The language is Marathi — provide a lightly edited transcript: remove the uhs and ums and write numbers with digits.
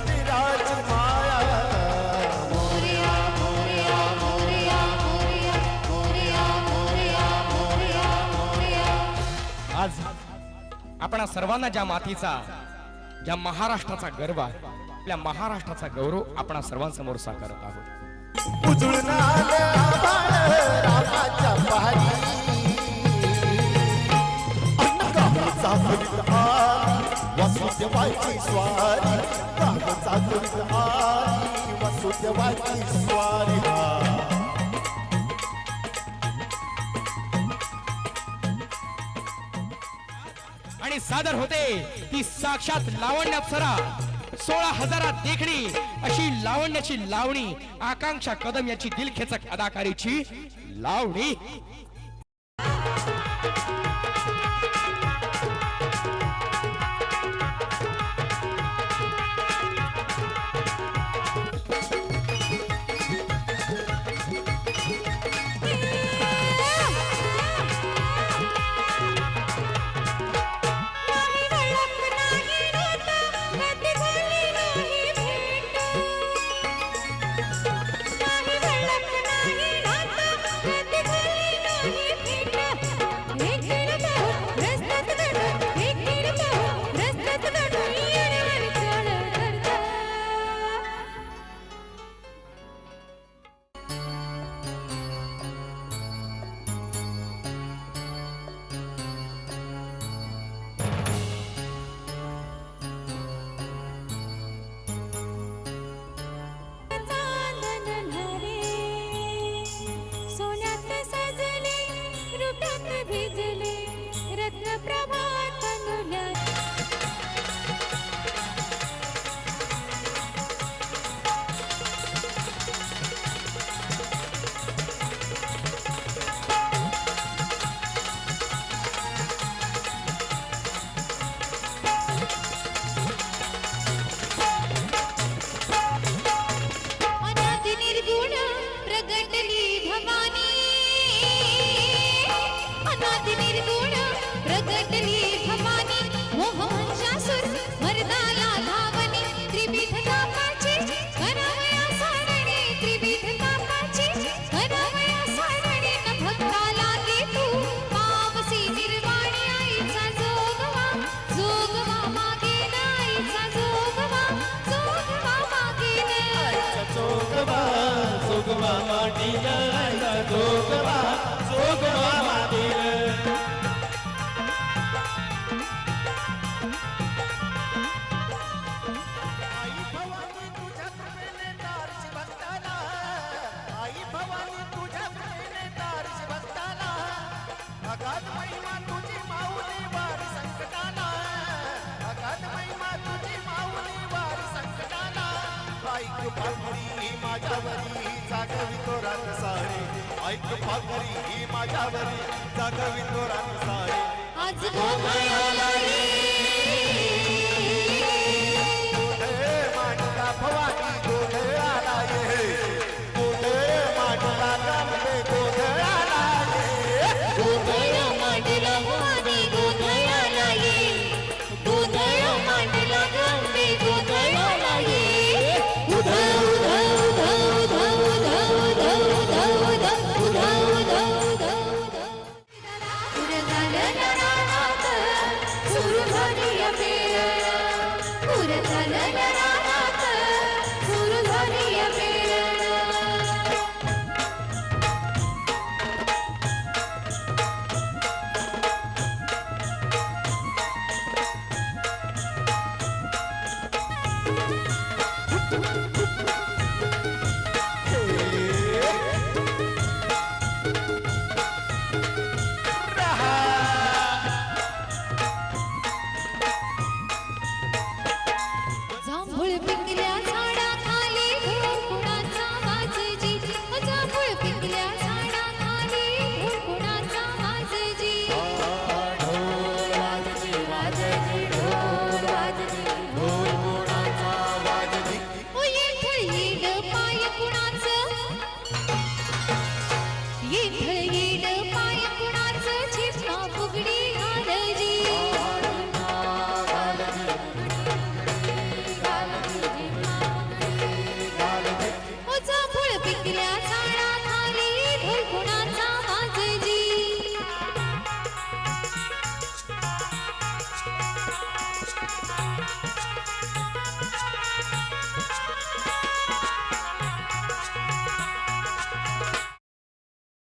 विराज माया मोरया मोरया मोरया मोरया मोरया मोरया मोरया मोरया। आज आपण सर्वांना ज्या मातीचा ज्या महाराष्ट्राचा गर्व आहे आपल्या महाराष्ट्राचा गौरव आपण सर्वांसमोर साकारत आहोत। उजळून आलं आभाळ रामाच्या पहाडी अन्नगावाचा फुलत आली वसुदेवाची स्वारी गावाचा फुलत आली वसुदेवाची स्वारी आणि सादर होते ती साक्षात लावण्य अप्सरा 16,000 देखणी अशी लावण्याची लावणी आकांक्षा कदम याची दिलखेचक अदाकारीची लावणी। ऐक पाखरी ही माझ्यावरी जागवितो रात सारे आज गोंधळ आला रे